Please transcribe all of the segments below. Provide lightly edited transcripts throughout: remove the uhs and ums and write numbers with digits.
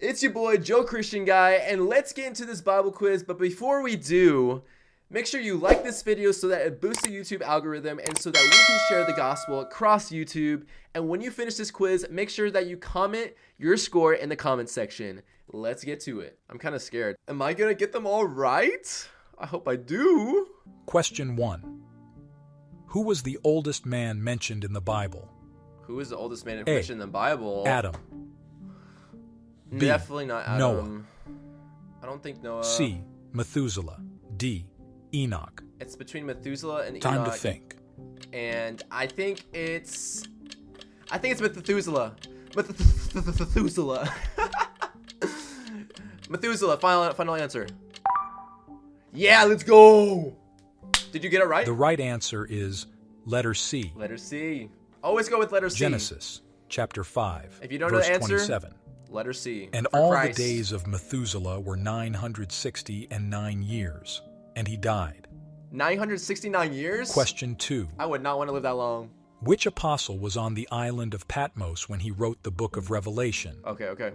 It's your boy, Joe Christian Guy, and let's get into this Bible quiz. But before we do, make sure you like this video so that it boosts the YouTube algorithm and so that we can share the gospel across YouTube. And when you finish this quiz, make sure that you comment your score in the comment section. Let's get to it. I'm kind of scared. Am I going to get them all right? I hope I do. Question 1. Who was the oldest man mentioned in the Bible? Who is the oldest man mentioned in the Bible? Adam. B. Definitely not Adam. Noah. I don't think Noah. C. Methuselah. D. Enoch. It's between Methuselah and Time Enoch. to think. And I think it's Methuselah. Methuselah. Methuselah. Final answer. Yeah, let's go. Did you get it right? The right answer is letter C. Letter C. Always go with letter C. Genesis chapter 5. If you don't know verse the answer, 27. Letter C. And all the days of Methuselah were 969 years, and he died. 969 years? Question 2. I would not want to live that long. Which apostle was on the island of Patmos when he wrote the book of Revelation? Okay.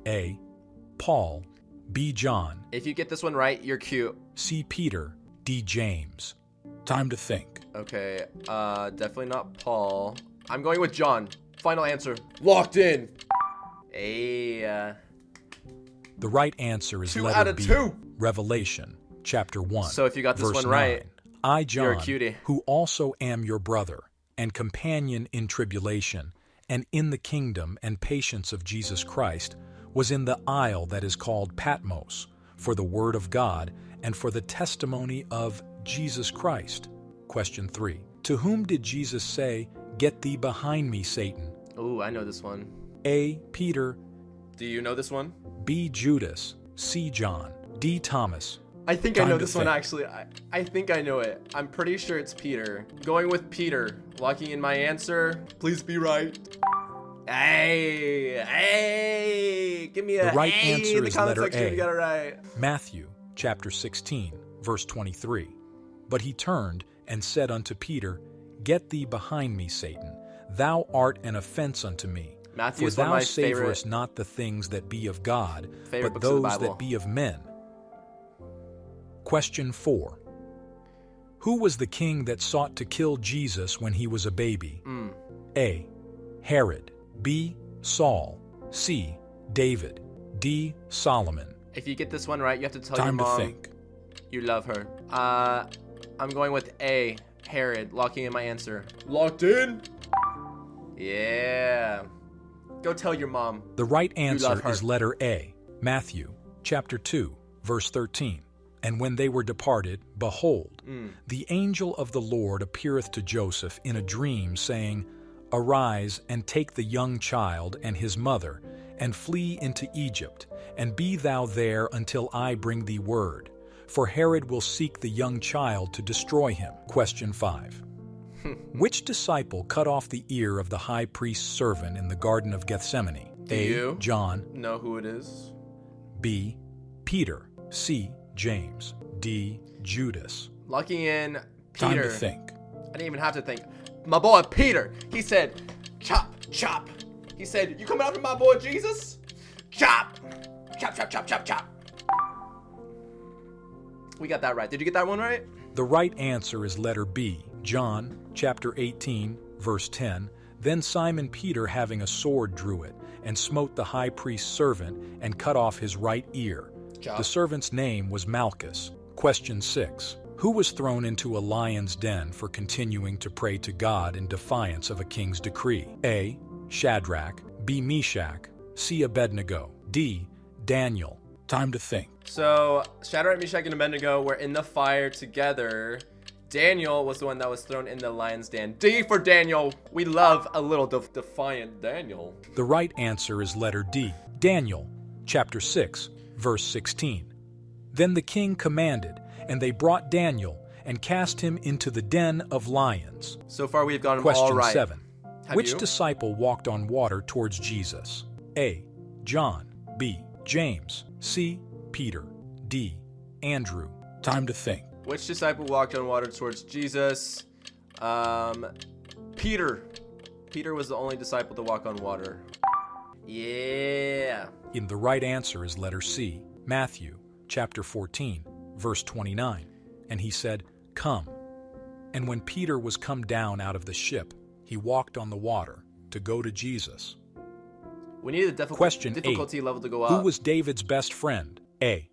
A. Paul. B. John. If you get this one right, you're cute. C. Peter. D. James. Time to think. Okay, definitely not Paul. I'm going with John. Final answer. Locked in. The right answer is 2 letter out of B. 2. Revelation chapter 1. So if you got this verse one right, 9. I, John, you're a cutie. who also am your brother and companion in tribulation and in the kingdom and patience of Jesus Christ, was in the isle that is called Patmos for the word of God and for the testimony of Jesus Christ. Question 3. To whom did Jesus say, "Get thee behind me, Satan"? Ooh, I know this one. A. Peter. Do you know this one? B. Judas. C. John. D. Thomas. I think I know Time to this one think. actually. I think I know it. I'm pretty sure it's Peter. Going with Peter. Locking in my answer. Please be right. Hey, give me a The right hey answer in the is comment letter section if A. you got it right. Matthew chapter 16, verse 23. But he turned and said unto Peter, Get thee behind me, Satan. Thou art an offense unto me. Matthew For is one of thou my favorite savorest not the things that be of God, but books of the those Bible. that be of men. Question 4. Who was the king that sought to kill Jesus when he was a baby? A. Herod. B. Saul. C. David. D. Solomon. If you get this one right, you have to tell Time your mom to think. you love her. I'm going with A. Herod. Locking in my answer. Locked in? Yeah. Go tell your mom. The right love answer her. is letter A. Matthew chapter 2, verse 13. And when they were departed, behold, the angel of the Lord appeareth to Joseph in a dream, saying, Arise, and take the young child and his mother, and flee into Egypt, and be thou there until I bring thee word. For Herod will seek the young child to destroy him. Question 5. Which disciple cut off the ear of the high priest's servant in the Garden of Gethsemane? Do A. you John. know who it is? B. Peter. C. James. D. Judas. Locking in Time Peter. to think. I didn't even have to think. My boy Peter. He said, chop, chop. He said, you coming after my boy Jesus? Chop. Chop, chop, chop, chop, chop. We got that right. Did you get that one right? The right answer is letter B. John chapter 18, verse 10. Then Simon Peter, having a sword, drew it, and smote the high priest's servant, and cut off his right ear. Chop. The servant's name was Malchus. Question 6. Who was thrown into a lion's den for continuing to pray to God in defiance of a king's decree? A. Shadrach. B. Meshach. C. Abednego. D. Daniel. Time to think. So, Shadrach, Meshach, and Abednego were in the fire together. Daniel was the one that was thrown in the lion's den. D for Daniel. We love a little defiant Daniel. The right answer is letter D. Daniel, chapter 6, verse 16. Then the king commanded, and they brought Daniel and cast him into the den of lions. So far, we've gotten them Question all right. 7. Have Which you? disciple walked on water towards Jesus? A. John. B. James. C. Peter. D. Andrew. Time to think. Which disciple walked on water towards Jesus? Peter. Peter was the only disciple to walk on water. Yeah. The right answer is letter C, Matthew chapter 14, verse 29. And he said, "Come." And when Peter was come down out of the ship, he walked on the water to go to Jesus. We need the Question difficulty 8. level to go up. Who was David's best friend? A.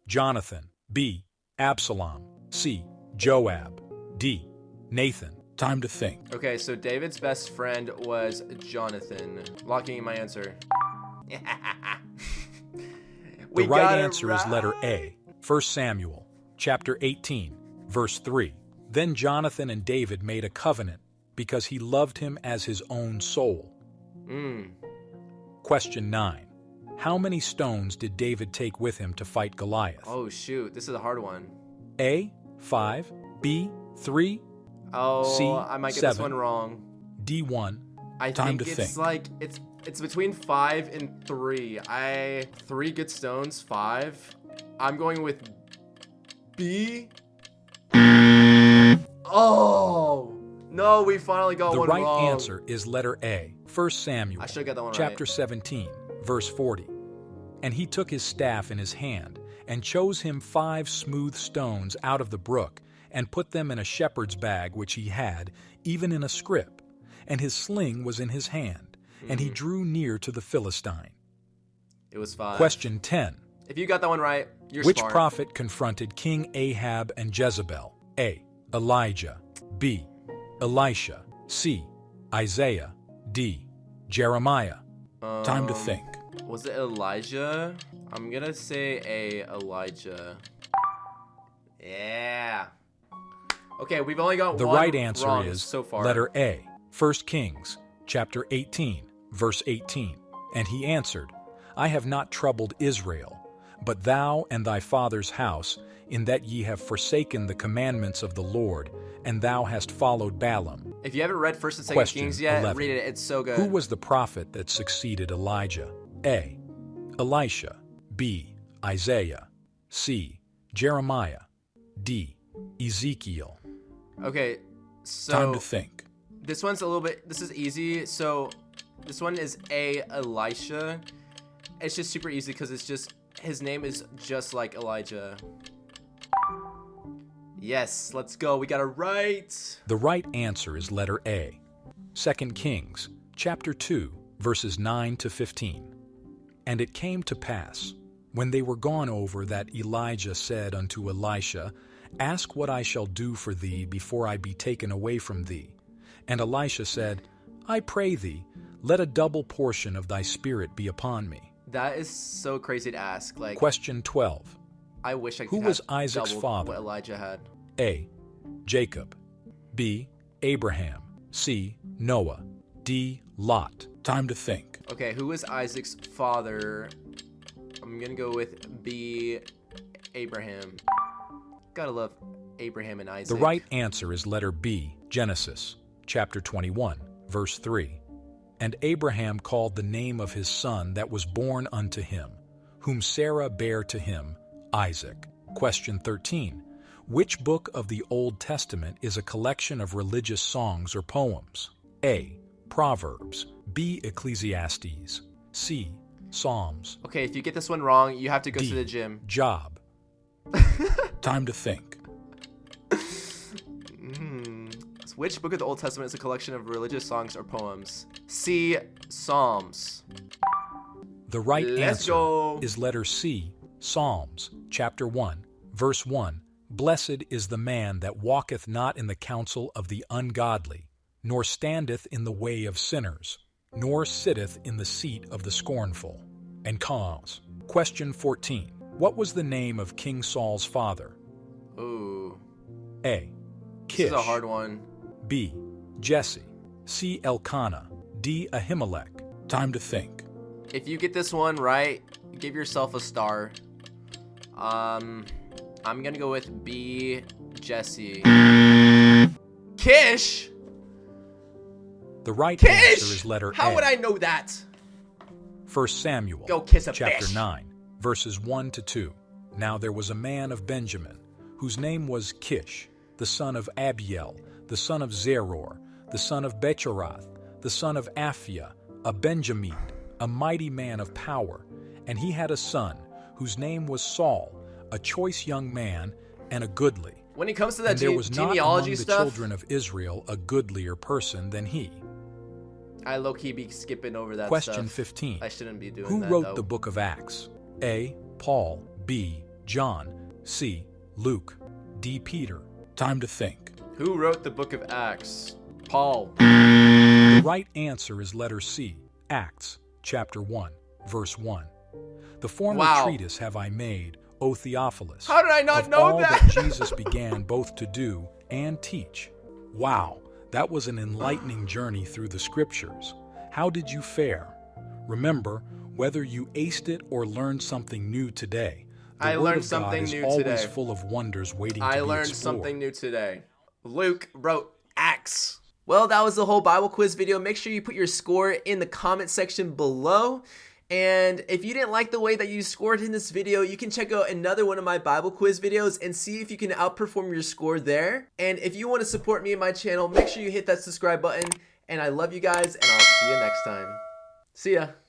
Jonathan. B. Absalom. C. Joab. D. Nathan. Time to think. Okay, so David's best friend was Jonathan. Locking in my answer. The right answer is letter A, 1 Samuel, chapter 18, verse 3. Then Jonathan and David made a covenant because he loved him as his own soul. Question 9. How many stones did David take with him to fight Goliath? Oh, shoot. This is a hard one. A, 5, B, 3, Oh, C, I might get 7, this one wrong. D, 1. I Time think to it's think. like, it's between 5 and 3. 3 good stones, 5. I'm going with B. Oh, no, we finally got The one right wrong. answer is letter A, 1 Samuel, I should get that one chapter right. 17, verse 40. And he took his staff in his hand, and chose him 5 smooth stones out of the brook, and put them in a shepherd's bag which he had, even in a scrip. And his sling was in his hand, and he drew near to the Philistine. It was 5. Question 10. If you got that one right, you're Which smart. prophet confronted King Ahab and Jezebel? A. Elijah. B. Elisha. C. Isaiah. D. Jeremiah. Time to think. Was it Elijah? I'm gonna say Elijah. Yeah. Okay, we've only got The one right answer wrong is so far. letter A, 1 Kings, chapter 18, verse 18. And he answered, I have not troubled Israel, but thou and thy father's house, in that ye have forsaken the commandments of the Lord, and thou hast followed Balaam. If you haven't read 1st and 2nd Question Kings yet, 11. read it. It's so good. Who was the prophet that succeeded Elijah? A. Elisha. B. Isaiah. C. Jeremiah. D. Ezekiel. Okay, so Time to think. this one's a little bit. This is easy. So this one is A. Elisha. It's just super easy because it's just his name is just like Elijah. Yes, let's go. We got it right. The right answer is letter A. 2 Kings, chapter 2, verses 9 to 15. And it came to pass, when they were gone over, that Elijah said unto Elisha, Ask what I shall do for thee before I be taken away from thee. And Elisha said, I pray thee, let a double portion of thy spirit be upon me. That is so crazy to ask. Like, Question 12. I wish I could Who have was Isaac's double father? what Elijah had. A. Jacob. B. Abraham. C. Noah. D. Lot. Time to think. Okay, who was Isaac's father? I'm gonna go with B. Abraham. Gotta love Abraham and Isaac. The right answer is letter B, Genesis, chapter 21, verse 3. And Abraham called the name of his son that was born unto him, whom Sarah bare to him, Isaac. Question 13. Which book of the Old Testament is a collection of religious songs or poems? A. Proverbs. B. Ecclesiastes. C. Psalms. Okay, if you get this one wrong, you have to go D. to the gym. Job. Time to think. So which book of the Old Testament is a collection of religious songs or poems? C. Psalms. The right Let's answer go. is letter C, Psalms, chapter 1, verse 1. Blessed is the man that walketh not in the counsel of the ungodly, nor standeth in the way of sinners, nor sitteth in the seat of the scornful. And cause. Question 14. What was the name of King Saul's father? Ooh. A. This Kish. is a hard one. B. Jesse. C. Elkanah. D. Ahimelech. Time to think. If you get this one right, give yourself a star. I'm gonna go with B. Jesse. Kish? The right answer Kish! is letter How A. would I know that? 1 Samuel, Go kiss a chapter fish. 9, verses 1 to 2. Now there was a man of Benjamin, whose name was Kish, the son of Abiel, the son of Zeror, the son of Bechorath, the son of Aphiah, a Benjamite, a mighty man of power, And he had a son, whose name was Saul, a choice young man and a goodly. When it comes to that And there was not genealogy among the stuff, children of Israel a goodlier person than he. I low-key be skipping over that Question stuff. 15. I shouldn't be doing Who that, wrote though. the book of Acts? A. Paul. B. John. C. Luke. D. Peter. Time to think. Who wrote the book of Acts? Paul. The right answer is letter C. Acts, chapter 1, verse 1. The former Wow. treatise have I made, O Theophilus, How did I not of know all that? Jesus began both to do and teach. Wow, that was an enlightening journey through the scriptures. How did you fare? Remember, whether you aced it or learned something new today, the I Word learned of God something is new always today. full of wonders waiting to I be learned explored. something new today. Luke wrote Acts. Well, that was the whole Bible quiz video. Make sure you put your score in the comment section below. And if you didn't like the way that you scored in this video, you can check out another one of my Bible quiz videos and see if you can outperform your score there. And if you want to support me and my channel, make sure you hit that subscribe button. And I love you guys, and I'll see you next time. See ya.